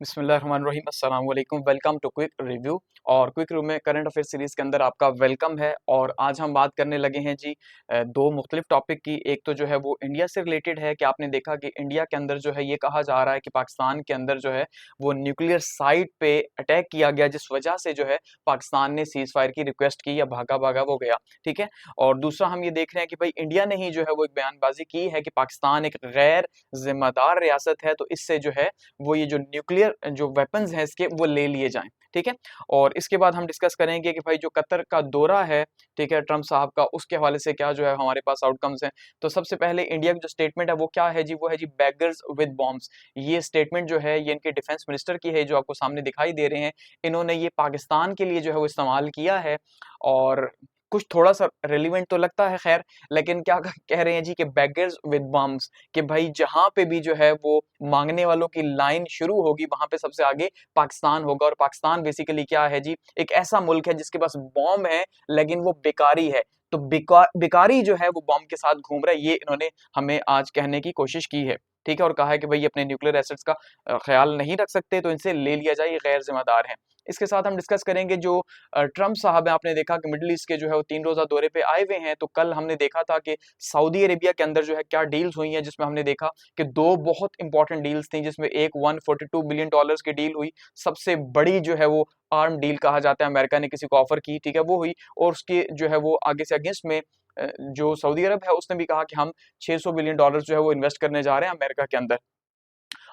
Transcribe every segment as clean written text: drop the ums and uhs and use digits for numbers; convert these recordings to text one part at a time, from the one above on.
बिस्मिल्लाहिर्रहमानिर्रहीम अस्सलाम वालेकुम। Welcome to quick review. और क्विक रिव्यू में करंट अफेयर सीरीज के अंदर आपका वेलकम है। और आज हम बात करने लगे हैं जी दो मुख्तलिफ टॉपिक की। एक तो जो है वो इंडिया से रिलेटेड है कि आपने देखा कि इंडिया के अंदर जो है ये कहा जा रहा है कि पाकिस्तान के अंदर जो है वो न्यूक्लियर साइट पे अटैक किया गया, जिस वजह से जो है पाकिस्तान ने सीज फायर की रिक्वेस्ट की या भागा भागा वो गया। ठीक है। और दूसरा हम ये देख रहे हैं कि भाई इंडिया ने ही जो है वो एक बयानबाजी की है कि पाकिस्तान एक गैर जिम्मेदार रियासत है, तो इससे जो है वो ये जो न्यूक्लियर जो वेपन्स हैं इसके वो ले लिए जाएं। ठीक है। और इसके बाद हम डिस्कस करेंगे कि भाई जो कतर का दौरा है, ठीक है, ट्रम्प साहब का, उसके हवाले से क्या जो है हमारे पास आउटकम्स हैं। तो सबसे पहले इंडिया की जो स्टेटमेंट है वो क्या है जी, वो है जी बैगर्स विद बॉम्ब्स। ये स्टेटमेंट जो है ये इनके डिफेंस मिनिस्टर की है, जो आपको सामने दिखाई दे रहे हैं। इन्होंने ये पाकिस्तान के लिए जो है वो इस्तेमाल किया है। और कुछ थोड़ा सा रेलिवेंट तो लगता है, खैर, लेकिन क्या कह रहे हैं जी कि बैगर्स विद बम्स, कि भाई जहां पे भी जो है वो मांगने वालों की लाइन शुरू होगी वहां पे सबसे आगे पाकिस्तान होगा। और पाकिस्तान बेसिकली क्या है जी, एक ऐसा मुल्क है जिसके पास बॉम्ब है लेकिन वो बेकारी है। तो बेकारी जो है वो बॉम्ब के साथ घूम रहा है, ये इन्होंने हमें आज कहने की कोशिश की है। ठीक है। और कहा है कि भाई अपने न्यूक्लियर एसेट्स का ख्याल नहीं रख सकते तो इनसे ले लिया जाए, ये गैर जिम्मेदार है। इसके साथ हम डिस्कस करेंगे जो ट्रम्प साहब हैं। आपने देखा कि मिडिल ईस्ट के जो है वो 3 रोजा दौरे पे आए हुए हैं। तो कल हमने देखा था कि सऊदी अरेबिया के अंदर जो है क्या डील्स हुई हैं, जिसमें हमने देखा कि दो बहुत इंपॉर्टेंट डील्स थी, जिसमें एक $142 बिलियन की डील हुई। सबसे बड़ी जो है वो आर्म डील कहा जाता है, अमेरिका ने किसी को ऑफर की, ठीक है, वो हुई। और उसके जो है वो आगे से अगेंस्ट में जो सऊदी अरब है उसने भी कहा कि हम $600 बिलियन जो है वो इन्वेस्ट करने जा रहे हैं अमेरिका के अंदर।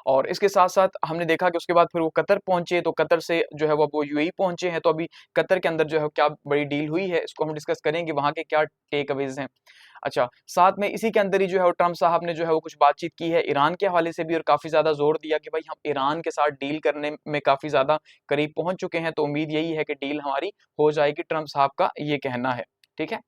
और इसके साथ-साथ हमने देखा कि उसके बाद फिर वो कतर पहुँचे, तो कतर से जो है वो यूएई पहुँचे हैं। तो अभी कतर के अंदर जो है क्या बड़ी डील हुई है, इसको हम डिस्कस करेंगे, वहाँ के क्या टेक अवेज़ हैं। अच्छा, साथ में इसी के अंदर ही जो है वो ट्रम्प साहब ने जो है वो कुछ बातचीत की है ईरान के हवाले से भी, और काफ़ी ज़्यादा ज़ोर दिया कि भाई हम ईरान के साथ डील करने में काफ़ी ज़्यादा करीब पहुँच चुके हैं, तो उम्मीद यही है कि डील हमारी हो जाएगी, ट्रम्प साहब का ये कहना है। ठीक है?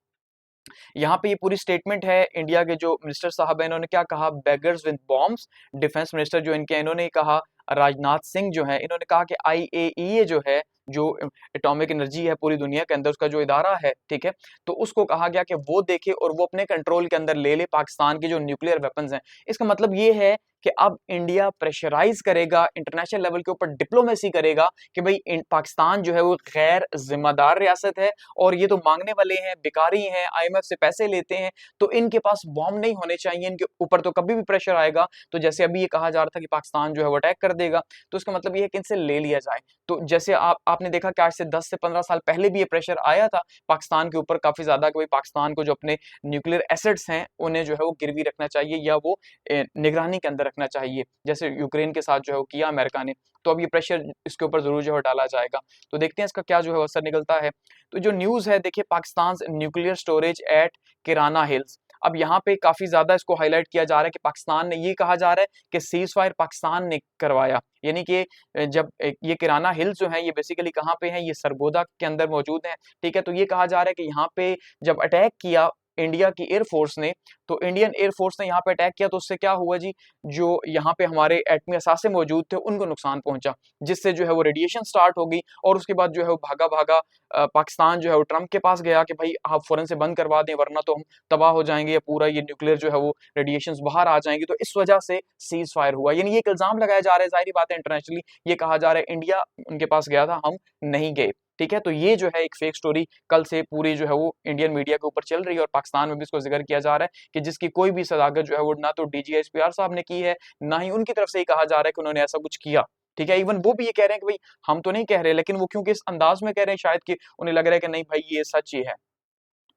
यहाँ पे ये पूरी स्टेटमेंट है। इंडिया के जो मिनिस्टर साहब हैं इन्होंने क्या कहा, beggars with bombs. Defence minister जो इनके इन्होंने कहा, राजनाथ सिंह जो है, इन्होंने कहा कि आईएईए जो है, जो एटॉमिक एनर्जी है पूरी दुनिया के अंदर, उसका जो इदारा है, ठीक है, तो उसको कहा गया कि वो देखे और वो अपने कंट्रोल के अंदर ले ले पाकिस्तान के जो न्यूक्लियर वेपन्स हैं। इसका मतलब ये है कि अब इंडिया प्रेशराइज करेगा, इंटरनेशनल लेवल के ऊपर डिप्लोमेसी करेगा कि भाई पाकिस्तान जो है वो गैर जिम्मेदार रियासत है और ये तो मांगने वाले हैं, बेकारी हैं, आईएमएफ से पैसे लेते हैं, तो इनके पास बॉम्ब नहीं होने चाहिए, इनके ऊपर तो कभी भी प्रेशर आएगा तो जैसे अभी ये कहा जा रहा था कि पाकिस्तान जो है वो अटैक कर देगा, तो इसका मतलब ये है कि इनसे ले लिया जाए। तो जैसे आपने देखा कि आज से 10 से 15 साल पहले भी ये प्रेशर आया था पाकिस्तान के ऊपर काफी ज्यादा कि भाई पाकिस्तान को जो अपने न्यूक्लियर एसेट्स हैं उन्हें जो है वो गिरवी रखना चाहिए या वो निगरानी के अंदर रखना चाहिए, जैसे यूक्रेन के साथ जो है वो किया अमेरिका ने। तो अब ये प्रेशर इसके ऊपर जरूर जो है डाला जाएगा। तो देखते हैं इसका क्या जो है असर निकलता है। तो जो न्यूज़ है, देखिए, पाकिस्तान न्यूक्लियर स्टोरेज एट किराना हिल्स। अब यहाँ पे काफी ज्यादा इसको हाईलाइट किया जा रहा है कि पाकिस्तान ने, ये कहा जा रहा है कि सीज फायर पाकिस्तान ने करवाया, यानी कि जब ये किराना हिल्स जो है ये बेसिकली कहाँ पे है, ये सरगोदा के अंदर मौजूद है। ठीक है। तो ये कहा जा रहा है कि यहाँ पे जब अटैक किया इंडिया की एयरफोर्स ने, तो इंडियन एयरफोर्स ने यहाँ पे अटैक किया, तो उससे क्या हुआ जी, जो यहाँ पे हमारे एटमी असासे मौजूद थे उनको नुकसान पहुंचा, जिससे जो है वो रेडिएशन स्टार्ट हो गई। और उसके बाद जो है वो भागा भागा पाकिस्तान जो है वो ट्रम्प के पास गया कि भाई आप फौरन से बंद करवा दें वरना तो हम तबाह हो जाएंगे, या पूरा ये न्यूक्लियर जो है वो रेडिएशंस बाहर आ जाएंगी। तो इस वजह से सीज फायर हुआ, यानी ये एक इल्जाम लगाया जा रहा है। जाहिर बात है इंटरनेशनली ये कहा जा रहा है इंडिया उनके पास गया था, हम नहीं गए। ठीक है। तो ये जो है एक फेक स्टोरी कल से पूरी जो है वो इंडियन मीडिया के ऊपर चल रही है, और पाकिस्तान में भी इसको जिक्र किया जा रहा है कि जिसकी कोई भी सदाकत जो है वो ना तो डीजीएसपीआर साहब ने की है, ना ही उनकी तरफ से ही कहा जा रहा है कि उन्होंने ऐसा कुछ किया। ठीक है। इवन वो भी ये कह रहे हैं कि भाई हम तो नहीं कह रहे, लेकिन वो क्योंकि इस अंदाज में कह रहे हैं शायद कि उन्हें लग रहा है कि नहीं भाई ये सच ही है।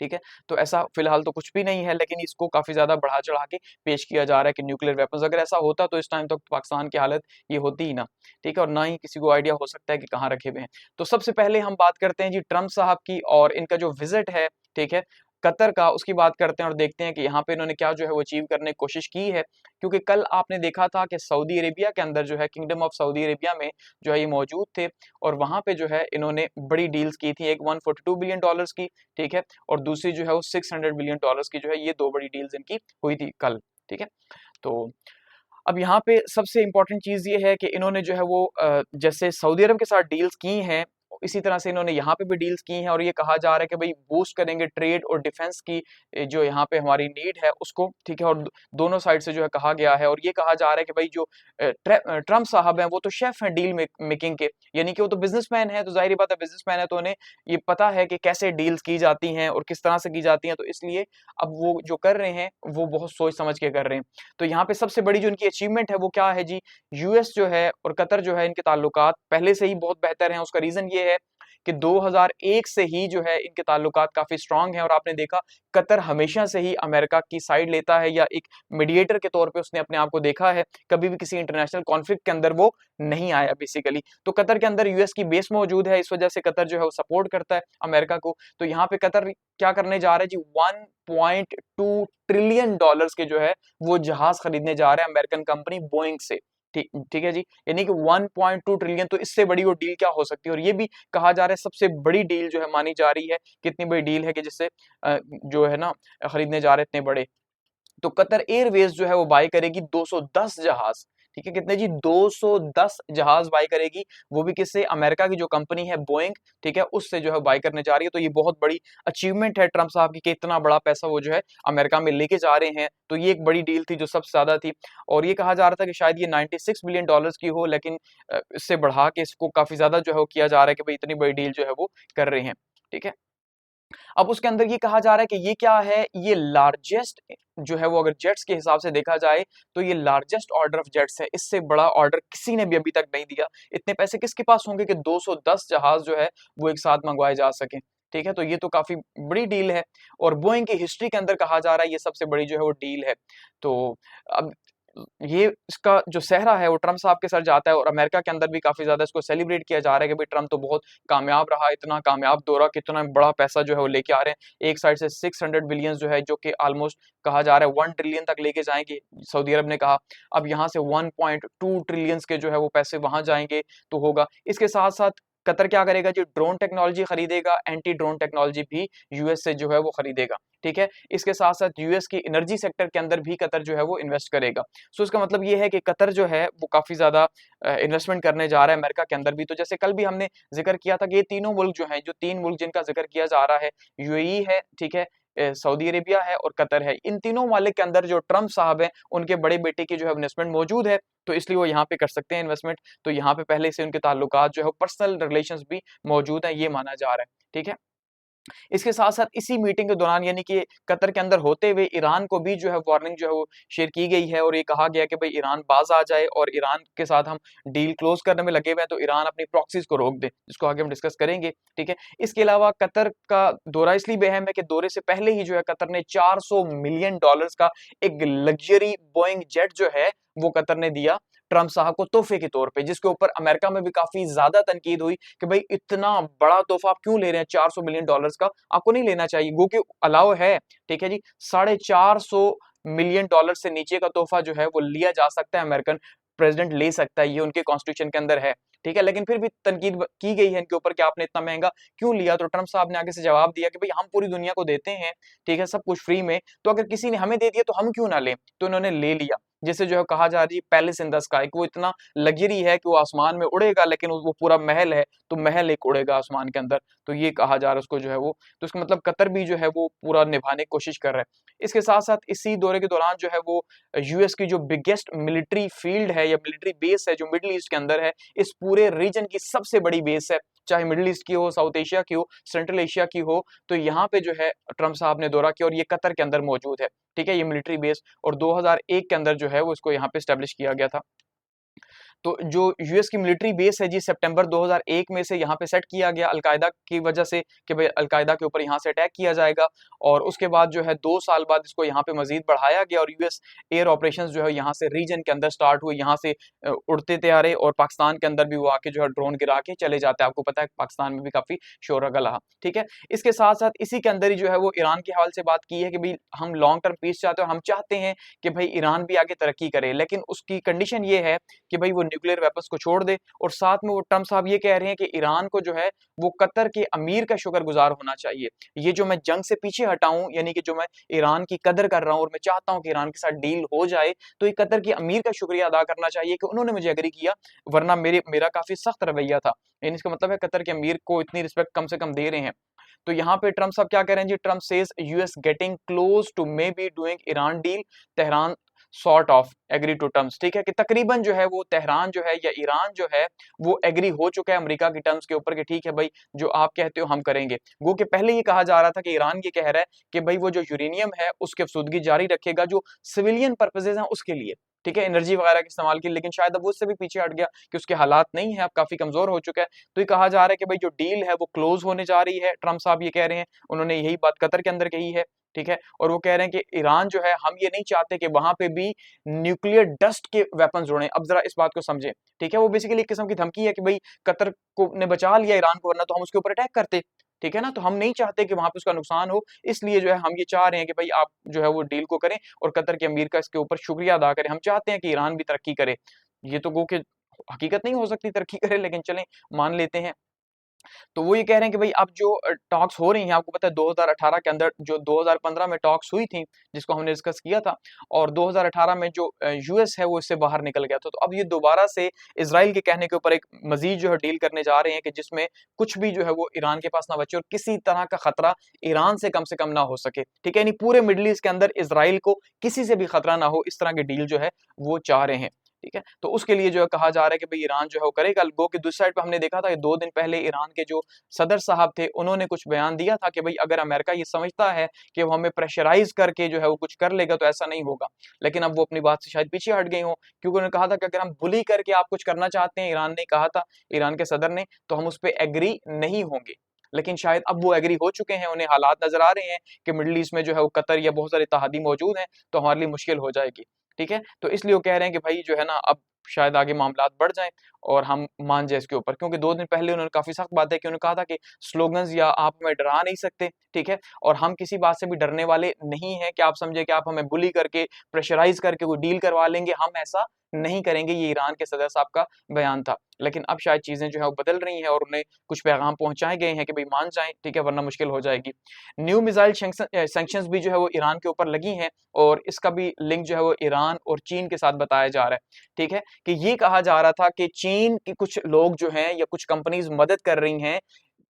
ठीक है। तो ऐसा फिलहाल तो कुछ भी नहीं है, लेकिन इसको काफी ज्यादा बढ़ा चढ़ा के पेश किया जा रहा है कि न्यूक्लियर वेपन्स, अगर ऐसा होता तो इस टाइम तक तो पाकिस्तान की हालत ये होती ही ना। ठीक है। और ना ही किसी को आइडिया हो सकता है कि कहाँ रखे हुए हैं। तो सबसे पहले हम बात करते हैं जी ट्रम्प साहब की और इनका जो विजिट है, ठीक है, कतर का, उसकी बात करते हैं और देखते हैं कि यहाँ पे इन्होंने क्या जो है वो अचीव करने की कोशिश की है। क्योंकि कल आपने देखा था कि सऊदी अरेबिया के अंदर जो है, किंगडम ऑफ सऊदी अरेबिया में जो है ये मौजूद थे, और वहां पे जो है इन्होंने बड़ी डील्स की थी, एक $142 बिलियन की, ठीक है, और दूसरी जो है वो $600 बिलियन की, जो है ये दो बड़ी डील्स इनकी हुई थी कल। ठीक है। तो अब यहाँ पे सबसे इंपॉर्टेंट चीज ये है कि इन्होंने जो है वो जैसे सऊदी अरब के साथ डील्स की हैं, इसी तरह से इन्होंने यहाँ पे भी डील्स की हैं और ये कहा जा रहा है कि भाई बूस्ट करेंगे ट्रेड और डिफेंस की जो यहाँ पे हमारी नीड है उसको, ठीक है। और दोनों साइड से जो है कहा गया है और ये कहा जा रहा है कि भाई जो ट्रम्प साहब हैं वो तो शेफ हैं डील मेकिंग के, यानी कि वो तो बिजनेसमैन है, तो जाहिर बात है बिजनेसमैन है तो उन्हें ये पता है कि कैसे डील्स की जाती हैं और किस तरह से की जाती हैं, तो इसलिए अब वो जो कर रहे हैं वो बहुत सोच समझ के कर रहे हैं। तो यहाँ पे सबसे बड़ी जो इनकी अचीवमेंट है वो क्या है जी, यूएस जो है और कतर जो है इनके ताल्लुकात पहले से ही बहुत बेहतर हैं। उसका रीजन ये है कि 2001 से ही जो है इनके ताल्लुकात काफी स्ट्रांग हैं और आपने देखा कतर हमेशा से ही अमेरिका की साइड लेता है या एक मीडिएटर के तौर पे उसने अपने आप को देखा है, कभी भी किसी इंटरनेशनल कॉन्फ्लिक्ट के अंदर वो नहीं आया बेसिकली। तो कतर के अंदर यूएस की बेस मौजूद है, इस वजह से कतर जो है वो सपोर्ट करता है अमेरिका को। तो यहाँ पे कतर क्या करने जा रहा है जी, 1.2 ट्रिलियन डॉलर्स के जो है वो जहाज खरीदने जा रहे हैं अमेरिकन कंपनी बोइंग से। ठीक ठीक है जी, यानी कि 1.2 ट्रिलियन, तो इससे बड़ी वो डील क्या हो सकती है। और ये भी कहा जा रहा है सबसे बड़ी डील जो है मानी जा रही है, कितनी बड़ी डील है कि जिससे जो है ना खरीदने जा रहे हैं इतने बड़े। तो कतर एयरवेज जो है वो बाय करेगी 210 जहाज, ठीक है, कितने जी, 210 जहाज बाय करेगी, वो भी किससे, अमेरिका की जो कंपनी है बोइंग, ठीक है, उससे जो है बाय करने जा रही है। तो ये बहुत बड़ी अचीवमेंट है ट्रम्प साहब की कि इतना बड़ा पैसा वो जो है अमेरिका में लेके जा रहे हैं। तो ये एक बड़ी डील थी जो सबसे ज्यादा थी और ये कहा जा रहा था कि शायद ये 96 बिलियन डॉलर्स की हो, लेकिन इससे बढ़ा के इसको काफी ज्यादा जो है वो किया जा रहा है कि भाई इतनी बड़ी डील जो है वो कर रहे हैं, ठीक है। अब उसके अंदर ये कहा जा रहा है कि ये क्या है, ये लार्जेस्ट जो है वो अगर जेट्स के हिसाब से देखा जाए तो ये लार्जेस्ट ऑर्डर ऑफ जेट्स है, इससे बड़ा ऑर्डर किसी ने भी अभी तक नहीं दिया। इतने पैसे किसके पास होंगे कि 210 जहाज जो है वो एक साथ मंगवाए जा सके, ठीक है। तो ये तो काफी बड़ी डील है और बोइंग की हिस्ट्री के अंदर कहा जा रहा है ये सबसे बड़ी जो है वो डील है। तो अब ये इसका जो सेहरा है वो ट्रम्प साहब के सर जाता है और अमेरिका के अंदर भी काफी ज्यादा इसको सेलिब्रेट किया जा रहा है कि भाई ट्रम्प तो बहुत कामयाब रहा, इतना कामयाब दौरा, कितना बड़ा पैसा जो है वो लेके आ रहे हैं। एक साइड से 600 बिलियन जो है जो कि ऑलमोस्ट कहा जा रहा है 1 ट्रिलियन तक लेके जाएंगे, सऊदी अरब ने कहा। अब यहाँ से 1.2 ट्रिलियन के जो है वो पैसे वहां जाएंगे तो होगा। इसके साथ साथ कतर क्या करेगा जी, ड्रोन टेक्नोलॉजी खरीदेगा, एंटी ड्रोन टेक्नोलॉजी भी यूएस से जो है वो खरीदेगा, ठीक है। इसके साथ साथ यूएस की एनर्जी सेक्टर के अंदर भी कतर जो है वो इन्वेस्ट करेगा। सो इसका मतलब ये है कि कतर जो है वो काफी ज्यादा इन्वेस्टमेंट करने जा रहा है अमेरिका के अंदर भी। तो जैसे कल भी हमने जिक्र किया था कि ये तीनों मुल्क जो हैं, जो 3 मुल्क जिनका जिक्र किया जा रहा है, यूएई है, ठीक है, सऊदी अरेबिया है और कतर है। इन तीनों मालिक के अंदर जो ट्रम्प साहब हैं उनके बड़े बेटे की जो है इन्वेस्टमेंट मौजूद है, तो इसलिए वो यहाँ पे कर सकते हैं इन्वेस्टमेंट। तो यहाँ पे पहले से उनके ताल्लुकात जो है पर्सनल रिलेशंस भी मौजूद हैं, ये माना जा रहा है, ठीक है। इसके साथ-साथ इसी मीटिंग के दौरान यानी कि कतर के अंदर होते हुए ईरान को भी जो है वार्निंग जो है वो शेयर की गई है और ये कहा गया कि भाई ईरान बाज आ जाए और ईरान के साथ हम डील क्लोज करने में लगे हुए हैं, तो ईरान अपनी प्रॉक्सीज को रोक दे, जिसको आगे हम डिस्कस करेंगे, ठीक है। इसके अलावा कतर का दौरा इसलिए भी अहम है कि दौरे से पहले ही जो है कतर ने 400 मिलियन डॉलर्स का एक लग्जरी बोइंग जेट जो है वो कतर ने दिया ट्रम्प साहब को तोहफे के तौर पे, जिसके ऊपर अमेरिका में भी काफी ज्यादा तनकीद हुई कि भाई इतना बड़ा तोहफा आप क्यों ले रहे हैं, 400 मिलियन डॉलर्स का आपको नहीं लेना चाहिए, गो के अलाउ है, ठीक है जी। 450 मिलियन डॉलर से नीचे का तोहफा जो है वो लिया जा सकता है, अमेरिकन प्रेसिडेंट ले सकता है, ये उनके कॉन्स्टिट्यूशन के अंदर है, ठीक है। लेकिन फिर भी तनकीद की गई है इनके ऊपर कि आपने इतना महंगा क्यों लिया। तो ट्रम्प साहब ने आगे से जवाब दिया कि भाई हम पूरी दुनिया को देते हैं, ठीक है, सब कुछ फ्री में, तो अगर किसी ने हमें दे दिया तो हम क्यों ना लें। तो इन्होंने ले लिया, जिसे जो है कहा जा रही है पैलेस इन द स्काई, वो इतना लग्जरी है कि वो आसमान में उड़ेगा, लेकिन वो पूरा महल है तो महल एक उड़ेगा आसमान के अंदर, तो ये कहा जा रहा है उसको जो है वो। तो इसका मतलब कतर भी जो है वो पूरा निभाने की कोशिश कर रहा है। इसके साथ साथ इसी दौरे के दौरान जो है वो यूएस की जो बिगेस्ट मिलिट्री फील्ड है या मिलिट्री बेस है जो मिडिल ईस्ट के अंदर है, इस पूरे रीजन की सबसे बड़ी बेस है, चाहे मिडिल ईस्ट की हो, साउथ एशिया की हो, सेंट्रल एशिया की हो, तो यहाँ पे जो है ट्रम्प साहब ने दौरा किया और ये कतर के अंदर मौजूद है, ठीक है, ये मिलिट्री बेस। और 2001 के अंदर जो है वो इसको यहाँ पे एस्टेब्लिश किया गया था। तो जो यूएस की मिलिट्री बेस है जी, सितंबर 2001 में से यहाँ पे सेट किया गया अलकायदा की वजह से कि भाई अलकायदा के ऊपर यहाँ से अटैक किया जाएगा। और उसके बाद जो है 2 साल बाद इसको यहाँ पे मजीद बढ़ाया गया और यूएस एयर ऑपरेशंस जो है यहाँ से रीजन के अंदर स्टार्ट हुए, यहाँ से उड़ते तैयारे और पाकिस्तान के अंदर भी वो आके जो है ड्रोन गिरा के चले जाते हैं। आपको पता है पाकिस्तान में भी काफी शोर रहा, ठीक है। इसके साथ साथ इसी के अंदर ही जो है वो ईरान के हवाले से बात की है कि भाई हम लॉन्ग टर्म पीस चाहते हैं और हम चाहते हैं कि भाई ईरान भी आगे तरक्की करे, लेकिन उसकी कंडीशन ये है कि भाई वो न्यूक्लियर वेपन्स को छोड़ दे। और साथ में वो ट्रम्प साहब ये कह रहे हैं कि ईरान को जो है वो कतर के अमीर का शुक्रगुजार होना चाहिए। ये जो मैं जंग से पीछे हटा हूं, यानी कि जो मैं ईरान की कदर कर रहा हूं और मैं चाहता हूं कि ईरान के साथ डील हो जाए, तो ये कतर के अमीर का शुक्रिया अदा करना चाहिए कि उन्होंने मुझे एग्री किया, वरना मेरा काफी सख्त रवैया था। यानी इसका मतलब है कतर के अमीर को इतनी रिस्पेक्ट कम से कम दे रहे हैं। तो यहाँ पे ट्रम्प साहब क्या कह रहे हैं जी, Trump says US getting close to maybe doing Iran deal, Tehran sort of agree to terms. ठीक है, कि तकरीबन जो है वो तेहरान जो है या ईरान जो है वो एग्री हो चुका है अमेरिका की टर्म्स के ऊपर कि ठीक है भाई, जो आप कहते हो हम करेंगे। वो कि पहले ये कहा जा रहा था कि ईरान ये कह रहा है कि भाई वो जो यूरेनियम है उसकी अफसुदगी जारी रखेगा जो सिविलियन पर्पजेज हैं उसके लिए, ठीक है, एनर्जी वगैरह के इस्तेमाल के लिए। लेकिन शायद अब वो उससे भी पीछे हट गया कि उसके हालात नहीं है, अब काफी कमजोर हो चुका है। तो ये कहा जा रहा है कि भाई जो डील है वो क्लोज होने जा रही है, ट्रम्प साहब ये कह रहे हैं। उन्होंने यही बात कतर के अंदर कही है, ठीक है। और वो कह रहे हैं कि ईरान जो है, हम ये नहीं चाहते कि वहां पे भी न्यूक्लियर डस्ट के वेपन्स उड़े। अब जरा इस बात को समझें, ठीक है। वो बेसिकली एक किस्म की धमकी है कि भाई कतर को ने बचा लिया ईरान को, वरना तो हम उसके ऊपर अटैक करते, ठीक है ना। तो हम नहीं चाहते कि वहां पे उसका नुकसान हो, इसलिए जो है हम ये चाह रहे हैं कि भाई आप जो है वो डील को करें और कतर के अमीर का इसके ऊपर शुक्रिया अदा करें। हम चाहते हैं कि ईरान भी तरक्की करे। ये तो गो के हकीकत नहीं हो सकती तरक्की करे, लेकिन चलें मान लेते हैं। तो वो ये कह रहे हैं कि भाई अब जो टॉक्स हो रही हैं, आपको पता है 2018 के अंदर जो 2015 में टॉक्स हुई थी जिसको हमने डिस्कस किया था, और 2018 में जो यूएस है वो इससे बाहर निकल गया था। तो अब ये दोबारा से इजराइल के कहने के ऊपर एक मजीद जो है डील करने जा रहे हैं कि जिसमें कुछ भी जो है वो ईरान के पास ना बचे और किसी तरह का खतरा ईरान से कम ना हो सके, ठीक है। यानी पूरे मिडल ईस्ट के अंदर इजराइल को किसी से भी खतरा ना हो, इस तरह की डील जो है वो चाह रहे हैं, ठीक है। तो उसके लिए जो है कहा जा रहा है कि भाई ईरान जो है वो करेगा। गो कि दूसरी साइड पे हमने देखा था कि 2 दिन पहले ईरान के जो सदर साहब थे उन्होंने कुछ बयान दिया था कि भाई अगर अमेरिका ये समझता है कि वो हमें प्रेशराइज करके जो है वो कुछ कर लेगा तो ऐसा नहीं होगा। लेकिन अब वो अपनी बात से शायद पीछे हट गई हो, क्योंकि उन्होंने कहा था कि अगर हम बुली करके आप कुछ करना चाहते हैं, ईरान ने कहा था, ईरान के सदर ने, तो हम उस पर एग्री नहीं होंगे। लेकिन शायद अब वो एग्री हो चुके हैं, उन्हें हालात नजर आ रहे हैं कि मिडल ईस्ट में जो है वो कतर या बहुत सारे इत्तेहादी मौजूद हैं, तो हमारे लिए मुश्किल हो जाएगी, ठीक है। तो इसलिए वो कह रहे हैं कि भाई जो है ना अब शायद आगे मामलात बढ़ जाएं और हम मान जाए इसके ऊपर, क्योंकि 2 दिन पहले उन्होंने काफी सख्त बात है कि उन्होंने कहा था कि स्लोगन्स या आप हमें डरा नहीं सकते, ठीक है, और हम किसी बात से भी डरने वाले नहीं हैं कि आप समझे कि आप हमें बुली करके प्रेशराइज करके कोई डील करवा लेंगे, हम ऐसा नहीं करेंगे। ये ईरान के सदर साहब का बयान था। लेकिन अब शायद चीजें जो है वो बदल रही हैं और उन्हें कुछ पैगाम पहुंचाए गए हैं कि भाई मान जाएं, ठीक है, वरना मुश्किल हो जाएगी। न्यू मिसाइल सैंक्शंस भी जो है वो ईरान के ऊपर लगी हैं और इसका भी लिंक जो है वो ईरान और चीन के साथ बताया जा रहा है, ठीक है। कि ये कहा जा रहा था कि चीन के कुछ लोग जो हैं या कुछ कंपनीज मदद कर रही हैं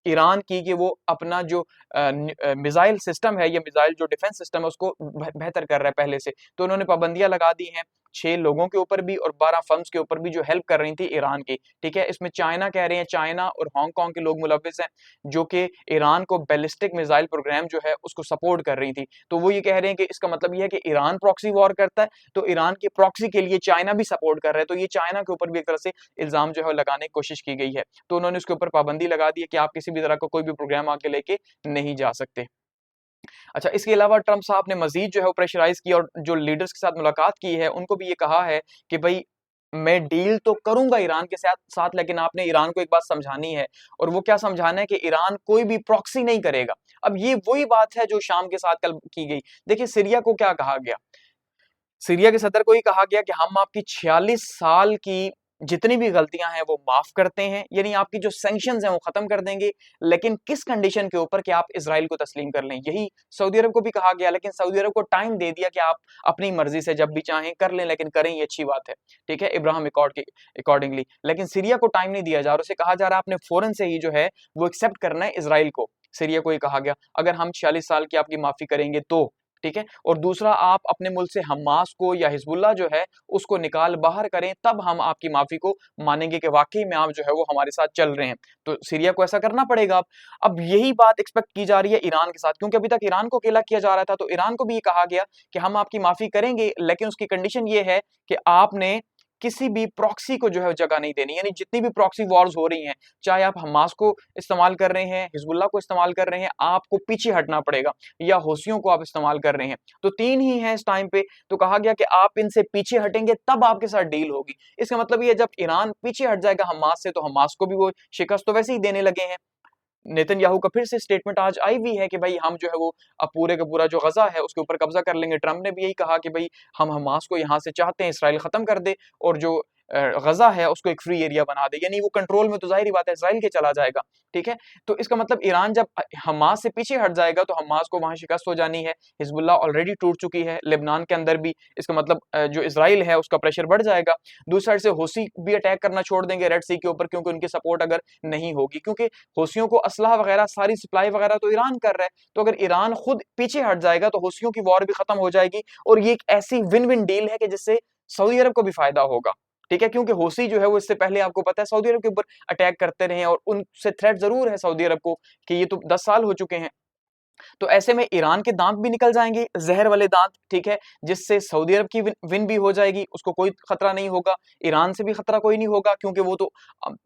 ईरान की कि वो अपना जो मिसाइल सिस्टम है या मिसाइल जो डिफेंस सिस्टम है उसको बेहतर कर रहा है पहले से। तो उन्होंने पाबंदियां लगा दी हैं 6 लोगों के ऊपर भी और 12 फर्म्स के ऊपर भी जो हेल्प कर रही थी ईरान की, ठीक है। इसमें चाइना कह रहे हैं, चाइना और हांगकांग के लोग मुलविस हैं जो कि ईरान को बैलिस्टिक मिसाइल प्रोग्राम जो है उसको सपोर्ट कर रही थी। तो वो ये कह रहे हैं कि इसका मतलब ये है कि ईरान प्रॉक्सी वॉर करता है तो ईरान की प्रॉक्सी के लिए चाइना भी सपोर्ट कर रहा है। तो ये चाइना के ऊपर भी एक तरह से इल्जाम जो है लगाने की कोशिश की गई है। तो उन्होंने उसके ऊपर पाबंदी लगा दी है कि आप किसी भी तरह का कोई भी प्रोग्राम आगे लेके नहीं जा सकते। अच्छा, इसके अलावा ट्रम्प साहब ने मजीद जो है वो प्रेशराइज किया और जो लीडर्स के साथ मुलाकात की है उनको भी ये कहा है कि भाई मैं डील तो करूंगा ईरान के साथ साथ, लेकिन आपने ईरान को एक बात समझानी है। और वो क्या समझाना है कि ईरान कोई भी प्रॉक्सी नहीं करेगा। अब ये वही बात है जो शाम के साथ कल की गई। देखिए सीरिया को क्या कहा गया, सीरिया के सदर को ही कहा गया कि हम आपकी 46 साल की जितनी भी गलतियां हैं वो माफ करते हैं, यानी आपकी जो सैंक्शंस हैं वो खत्म कर देंगे, लेकिन किस कंडीशन के ऊपर कि आप इजराइल को तस्लीम कर लें। यही सऊदी अरब को भी कहा गया, लेकिन सऊदी अरब को टाइम दे दिया कि आप अपनी मर्जी से जब भी चाहें कर लें, लेकिन करें ये अच्छी बात है, ठीक है, इब्राहिम अकॉर्ड के अकॉर्डिंगली। लेकिन सीरिया को टाइम नहीं दिया जा रहा, उसे कहा जा रहा है आपने फौरन से ही जो है वो एक्सेप्ट करना है इजराइल को। सीरिया को ही कहा गया अगर हम 46 साल की आपकी माफी करेंगे तो, ठीक है। और दूसरा, आप अपने मुल्क से हमास को या हिजबुल्लाह जो है उसको निकाल बाहर करें, तब हम आपकी माफी को मानेंगे कि वाकई में आप जो है वो हमारे साथ चल रहे हैं। तो सीरिया को ऐसा करना पड़ेगा। अब यही बात एक्सपेक्ट की जा रही है ईरान के साथ, क्योंकि अभी तक ईरान को अकेला किया जा रहा था। तो ईरान को भी ये कहा गया कि हम आपकी माफी करेंगे, लेकिन उसकी कंडीशन ये है कि आपने किसी भी प्रॉक्सी को जो है जगह नहीं देनी। यानी जितनी भी प्रॉक्सी वॉर्स हो रही हैं, चाहे आप हमास को इस्तेमाल कर रहे हैं, हिजबुल्लाह को इस्तेमाल कर रहे हैं, आपको पीछे हटना पड़ेगा, या हौसियों को आप इस्तेमाल कर रहे हैं। तो 3 ही हैं इस टाइम पे। तो कहा गया कि आप इनसे पीछे हटेंगे तब आपके साथ डील होगी। इसका मतलब ये, जब ईरान पीछे हट जाएगा हमास से, तो हमास को भी वो शिकस्त तो वैसे ही देने लगे हैं। नेतन्याहू का फिर से स्टेटमेंट आज आई हुई है कि भाई हम जो है वो अब पूरे का पूरा जो गजा है उसके ऊपर कब्जा कर लेंगे। ट्रम्प ने भी यही कहा कि भाई हम हमास को यहाँ से चाहते हैं इसराइल खत्म कर दे, और जो गजा है उसको एक फ्री एरिया बना दे, यानी वो कंट्रोल में तो जाहिर बात है इसराइल के चला जाएगा। ठीक है, तो इसका मतलब ईरान जब हमास से पीछे हट जाएगा तो हमास को वहां शिकस्त हो जानी है। हिजबुल्लाह ऑलरेडी टूट चुकी है लेबनान के अंदर भी, इसका मतलब जो इसराइल है उसका प्रेशर बढ़ जाएगा। दूसरी साइड से हौसी भी अटैक करना छोड़ देंगे रेड सी के ऊपर, क्योंकि उनकी सपोर्ट अगर नहीं होगी, क्योंकि हौसियों को असलहा वगैरह सारी सप्लाई वगैरह तो ईरान कर रहा है, तो अगर ईरान खुद पीछे हट जाएगा तो हौसियों की वॉर भी खत्म हो जाएगी। और ये एक ऐसी विन विन डील है कि जिससे सऊदी अरब को भी फायदा होगा। ठीक है, क्योंकि हौसी जो है वो इससे पहले आपको पता है सऊदी अरब के ऊपर अटैक करते रहे हैं और उनसे थ्रेट जरूर है सऊदी अरब को कि ये तो 10 साल हो चुके हैं। तो ऐसे में ईरान के दांत भी निकल जाएंगे, जहर वाले दांत। ठीक है, जिससे सऊदी अरब की विन भी हो जाएगी, उसको कोई खतरा नहीं होगा, ईरान से भी खतरा कोई नहीं होगा, क्योंकि वो तो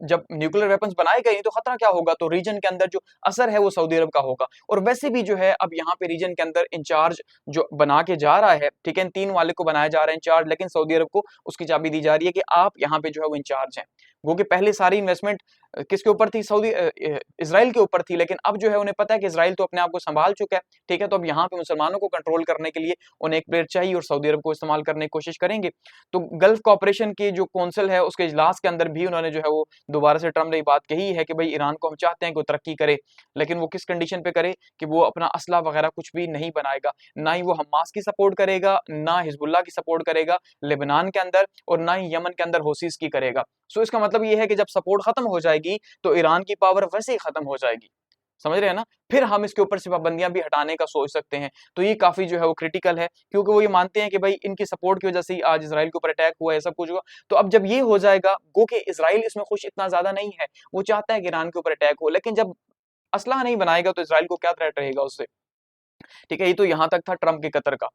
जब न्यूक्लियर वेपन्स बनाए गए तो खतरा क्या होगा, तो रीजन के अंदर जो असर है वो सऊदी अरब का होगा। और वैसे भी जो है अब यहाँ पे रीजन के अंदर इंचार्ज जो बना के जा रहा है, ठीक है, 3 वाले को बनाया जा रहा है इंचार्ज, लेकिन सऊदी अरब को उसकी चाबी दी जा रही है कि आप यहाँ पे जो है वो इंचार्ज हैं। वो कि पहले सारी इन्वेस्टमेंट किसके ऊपर थी, इसराइल के ऊपर थी, लेकिन अब जो है उन्हें पता है कि इसराइल तो अपने आप को संभाल चुका है। ठीक है, तो अब यहाँ पे मुसलमानों को कंट्रोल करने के लिए उन्हें एक प्लेयर चाहिए और सऊदी अरब को इस्तेमाल करने की कोशिश करेंगे। तो गल्फ कॉपरेशन की जो कौंसिल है उसके इजलास के अंदर भी उन्होंने जो है वो दोबारा से ट्रम्प ने बात कही है कि भाई ईरान को हम चाहते हैं कि वो तरक्की करे, लेकिन वो किस कंडीशन पे करे कि वो अपना असला वगैरह कुछ भी नहीं बनाएगा, ना ही वो हमास की सपोर्ट करेगा, ना हिजबुल्लाह की सपोर्ट करेगा लेबनान के अंदर, और ना ही यमन के अंदर हौसीस की करेगा। सो इसका मतलब ये है कि जब सपोर्ट खत्म हो जाएगी तो ईरान की पावर वैसे ही खत्म हो जाएगी। समझ रहे हैं ना, फिर हम इसके ऊपर से पाबंदियां भी हटाने का सोच सकते हैं। तो ये काफी जो है वो क्रिटिकल है, क्योंकि वो ये मानते हैं कि भाई इनकी सपोर्ट की वजह से ही आज इसराइल के ऊपर अटैक हुआ है, सब कुछ हुआ। तो अब जब ये हो जाएगा, गो कि इसराइल इसमें खुश इतना ज्यादा नहीं है, वो चाहता है कि ईरान के ऊपर अटैक हो, लेकिन जब असलहा नहीं बनाएगा तो इसराइल को क्या थ्रेट रहेगा उससे। ठीक है, ये तो यहाँ तक था ट्रम्प के कतर का।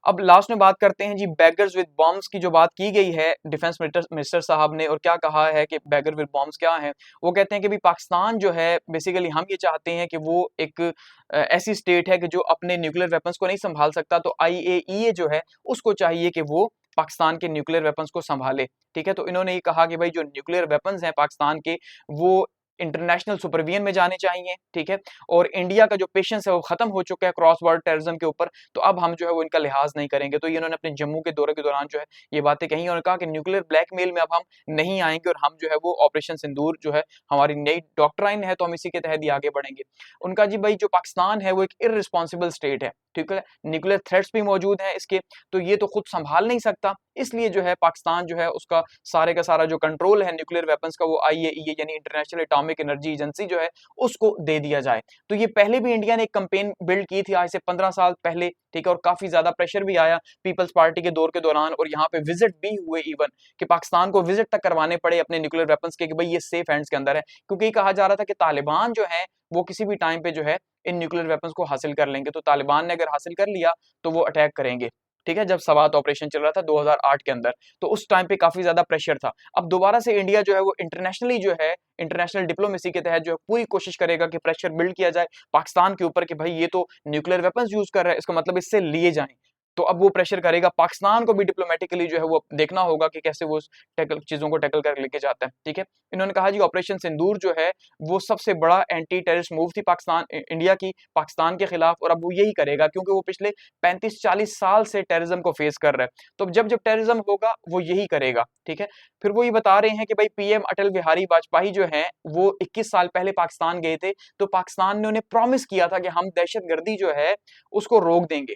अब लास्ट में बात करते हैं जी बैगर्स विद बॉम्ब्स की, जो बात की गई है डिफेंस मिनिस्टर साहब ने, और क्या कहा है कि बैगर विद बॉम्ब्स क्या है। वो कहते हैं कि भी पाकिस्तान जो है बेसिकली हम ये चाहते हैं कि वो एक ऐसी स्टेट है कि जो अपने न्यूक्लियर वेपन्स को नहीं संभाल सकता, तो IAEA जो है उसको चाहिए कि वो पाकिस्तान के न्यूक्लियर वेपन्स को संभाले। ठीक है, तो इन्होंने ये कहा कि भाई जो न्यूक्लियर वेपन्स हैं पाकिस्तान के वो इंटरनेशनल सुपरविजन में जाने चाहिए। ठीक है, और इंडिया का जो पेशेंस है वो खत्म हो चुका है क्रॉस बॉर्डर टेररिज्म के ऊपर, तो अब हम जो है वो इनका लिहाज नहीं करेंगे। तो ये इन्होंने अपने जम्मू के दौरे के दौरान जो है ये बातें कही और कहा कि न्यूक्लियर ब्लैकमेल में अब हम नहीं आएंगे और हम जो है वो ऑपरेशन सिंदूर जो है हमारी नई डॉक्ट्राइन है, तो हम इसी के तहत ही आगे बढ़ेंगे। उनका जी भाई जो पाकिस्तान है वो एक इररिस्पॉन्सिबल स्टेट है। ठीक है, न्यूक्लियर थ्रेट्स भी मौजूद हैं इसके, तो ये तो खुद संभाल नहीं सकता, इसलिए जो है पाकिस्तान जो है उसका सारे का सारा जो कंट्रोल है न्यूक्लियर वेपन्स का वो IAEA यानी इंटरनेशनल एटॉमिक एनर्जी एजेंसी जो है उसको दे दिया जाए। तो ये पहले भी इंडिया ने एक कैंपेन बिल्ड की थी आज से 15 साल पहले। ठीक है, और काफी ज्यादा प्रेशर भी आया पीपल्स पार्टी के दौर के दौरान, और यहाँ पे विजिट भी हुए इवन कि पाकिस्तान को विजिट तक करवाने पड़े अपने न्यूक्लियर वेपन्स के कि भाई ये सेफ हैंड्स के अंदर है, क्योंकि कहा जा रहा था कि तालिबान जो है वो किसी भी टाइम पे जो है इन न्यूक्लियर वेपन्स को हासिल कर लेंगे, तो तालिबान ने अगर हासिल कर लिया तो वो अटैक करेंगे। ठीक है, जब सवात ऑपरेशन चल रहा था 2008 के अंदर, तो उस टाइम पे काफी ज्यादा प्रेशर था। अब दोबारा से इंडिया जो है वो इंटरनेशनली जो है इंटरनेशनल डिप्लोमेसी के तहत जो है पूरी कोशिश करेगा कि प्रेशर बिल्ड किया जाए पाकिस्तान के ऊपर कि भाई ये तो न्यूक्लियर वेपन्स यूज कर रहा है, इसका मतलब इससे लिए जाएं। तो अब वो प्रेशर करेगा, पाकिस्तान को भी डिप्लोमेटिकली जो है वो देखना होगा कि कैसे वो टैकल चीजों को टैकल कर लेके जाता है। ठीक है, इन्होंने कहा जी ऑपरेशन सिंदूर जो है वो सबसे बड़ा एंटी टेररिस्ट मूव थी पाकिस्तान इंडिया की पाकिस्तान के खिलाफ, और अब वो यही करेगा क्योंकि वो पिछले 35-40 साल से टेररिज्म को फेस कर रहा है। तो जब जब टेररिज्म होगा वो यही करेगा। ठीक है, फिर वो ये बता रहे हैं कि भाई PM अटल बिहारी वाजपेयी जो है वो 21 साल पहले पाकिस्तान गए थे, तो पाकिस्तान ने उन्हें प्रॉमिस किया था कि हम दहशतगर्दी जो है उसको रोक देंगे।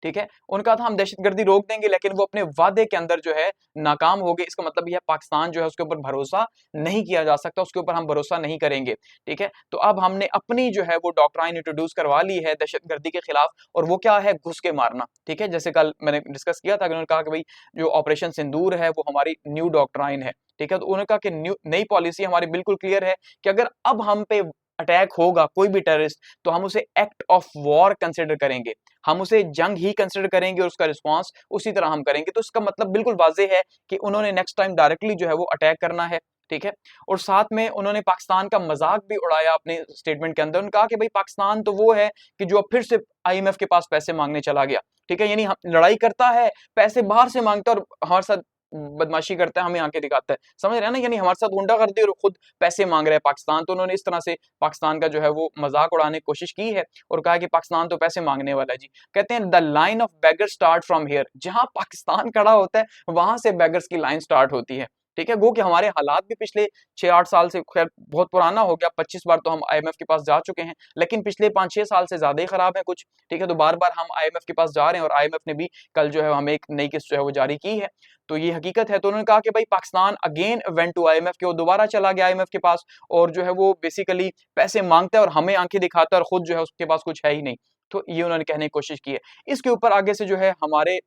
ठीक है, उनका था हम दहशतगर्दी रोक देंगे, लेकिन वो अपने वादे के अंदर जो है नाकाम हो गए। इसका मतलब यह पाकिस्तान जो है उसके ऊपर भरोसा नहीं किया जा सकता, उसके ऊपर हम भरोसा नहीं करेंगे। ठीक है, तो अब हमने अपनी जो है वो डॉक्ट्राइन इंट्रोड्यूस करवा ली है दहशतगर्दी के खिलाफ, और वो क्या है, घुस के मारना। ठीक है, जैसे कल मैंने डिस्कस किया था कि उन्होंने कहा कि भाई जो ऑपरेशन सिंदूर है वो हमारी न्यू डॉक्ट्राइन है। ठीक है, तो उन्होंने कहा कि नई पॉलिसी हमारी बिल्कुल क्लियर है कि अगर अब हम पे अटैक होगा कोई भी टेररिस्ट, तो हम उसे एक्ट ऑफ वॉर कंसिडर करेंगे, हम उसे जंग ही कंसिडर करेंगे और उसका रिस्पांस उसी तरह हम करेंगे। तो इसका मतलब बिल्कुल वाज़ेह है कि उन्होंने नेक्स्ट टाइम डायरेक्टली जो है वो अटैक करना है। ठीक है, और साथ में उन्होंने पाकिस्तान का मजाक भी उड़ाया अपने स्टेटमेंट के अंदर। उन्होंने कहा कि भाई पाकिस्तान तो वो है कि जो अब फिर से IMF के पास पैसे मांगने चला गया। ठीक है, यानी लड़ाई करता है, पैसे बाहर से मांगता है और हमारे साथ बदमाशी करता है, हमें आंखें दिखाता है, समझ रहे हैं ना, यानी हमारे साथ गुंडागर्दी और खुद पैसे मांग रहा है पाकिस्तान। तो उन्होंने इस तरह से पाकिस्तान का जो है वो मजाक उड़ाने की कोशिश की है और कहा कि पाकिस्तान तो पैसे मांगने वाला है जी। कहते हैं the line of beggar start from here, जहां पाकिस्तान खड़ा होता है वहां से बेगर्स की लाइन स्टार्ट होती है। ठीक है, गो कि हमारे हालात भी पिछले 6-8 साल से, खैर बहुत पुराना हो गया, 25 बार तो हम आईएमएफ के पास जा चुके हैं, लेकिन पिछले 5-6 साल से ज्यादा ही खराब है कुछ। ठीक है, तो बार बार हम आईएमएफ के पास जा रहे हैं और आईएमएफ ने भी कल जो है हमें एक नई किस्त जो है वो जारी की है, तो ये हकीकत है। तो उन्होंने कहा कि भाई Pakistan again went to IMF, के वो दोबारा चला गया आईएमएफ के पास और जो है वो बेसिकली पैसे मांगता है और हमें आंखें दिखाता है और खुद जो है उसके पास कुछ है ही नहीं। तो ये उन्होंने कहने की कोशिश की है। इसके ऊपर आगे से जो है हमारे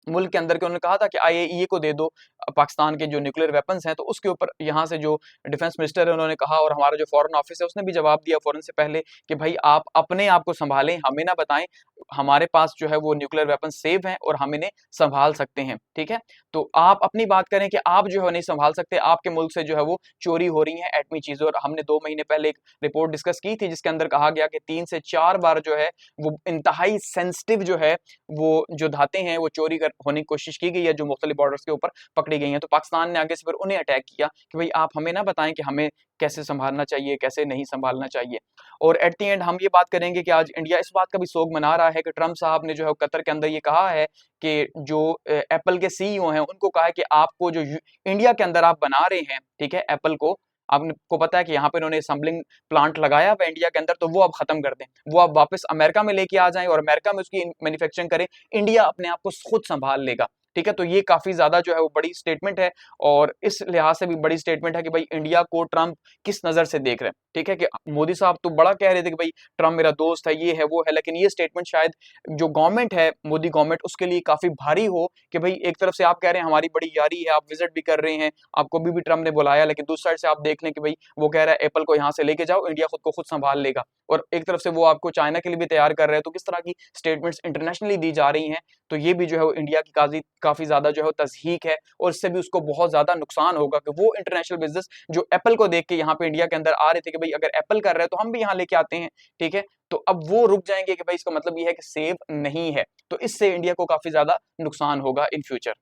मुल्क के अंदर के उन्होंने कहा था कि आईएईए को दे दो पाकिस्तान के जो न्यूक्लियर वेपन्स हैं, तो उसके ऊपर यहाँ से जो डिफेंस मिनिस्टर है उन्होंने कहा और हमारा जो फॉरेन ऑफिस है उसने भी जवाब दिया फौरन से पहले कि भाई आप अपने आप को संभालें, हमें ना बताएं, हमारे पास जो है वो न्यूक्लियर वेपन सेव हैं और हम इन्हें संभाल सकते हैं। ठीक है, तो आप अपनी बात करें कि आप जो है नहीं संभाल सकते, आपके मुल्क से जो है वो चोरी हो रही है एटमी चीजें। और हमने 2 महीने पहले एक रिपोर्ट डिस्कस की थी जिसके अंदर कहा गया कि 3 से 4 बार जो है वो इंतहाई सेंसिटिव जो है वो जो धातें हैं वो चोरी कर होने की कोशिश की गई है, जो मुख्तलिफ बॉर्डर्स के ऊपर पकड़ी गई हैं। तो पाकिस्तान ने आगे से फिर उन्हें अटैक किया कि भाई आप हमें ना बताएं कि हमें कैसे संभालना चाहिए, कैसे नहीं संभालना चाहिए। और एट द एंड हम ये बात करेंगे कि आज इंडिया इस बात का भी सोग मना रहा है कि ट्रंप साहब ने जो है कतर के अंदर ये कहा है कि जो एप्पल के सीईओ हैं उनको कहा है कि आपको जो इंडिया के अंदर आप बना रहे हैं, ठीक है, एप्पल को, आपको पता है कि यहाँ पे उन्होंने असेंबलिंग प्लांट लगाया हुआ इंडिया के अंदर, तो वो अब खत्म कर दें, वो अब वापस अमेरिका में लेके आ जाएं और अमेरिका में उसकी मैन्युफैक्चरिंग करें, इंडिया अपने आप को खुद संभाल लेगा। ठीक है, तो ये काफी ज्यादा जो है वो बड़ी स्टेटमेंट है और इस लिहाज से भी बड़ी स्टेटमेंट है कि भाई इंडिया को ट्रंप किस नजर से देख रहे हैं। ठीक है, कि मोदी साहब तो बड़ा कह रहे थे कि भाई ट्रंप मेरा दोस्त है, ये है वो है, लेकिन ये स्टेटमेंट शायद जो गवर्नमेंट है, मोदी गवर्नमेंट, उसके लिए काफी भारी हो कि भाई एक तरफ से आप कह रहे हैं हमारी बड़ी यारी है, आप विजिट भी कर रहे हैं, आपको भी ट्रंप ने बुलाया, लेकिन दूसरी साइड से आप देख लें कि भाई वो कह रहा है एप्पल को यहाँ से लेके जाओ, इंडिया खुद को खुद संभाल लेगा, और एक तरफ से वो आपको चाइना के लिए भी तैयार कर रहे हैं। तो किस तरह की स्टेटमेंट्स इंटरनेशनली दी जा रही हैं, तो ये भी जो है वो इंडिया की काफी ज्यादा जो है तज़हीक है और इससे भी उसको बहुत ज्यादा नुकसान होगा कि वो इंटरनेशनल बिजनेस जो एप्पल को देख के यहाँ पे इंडिया के अंदर आ रहे थे कि भाई अगर एप्पल कर रहे हैं तो हम भी यहाँ लेके आते हैं। ठीक है, तो अब वो रुक जाएंगे कि भाई इसका मतलब ये है कि सेव नहीं है, तो इससे इंडिया को काफी ज्यादा नुकसान होगा इन फ्यूचर।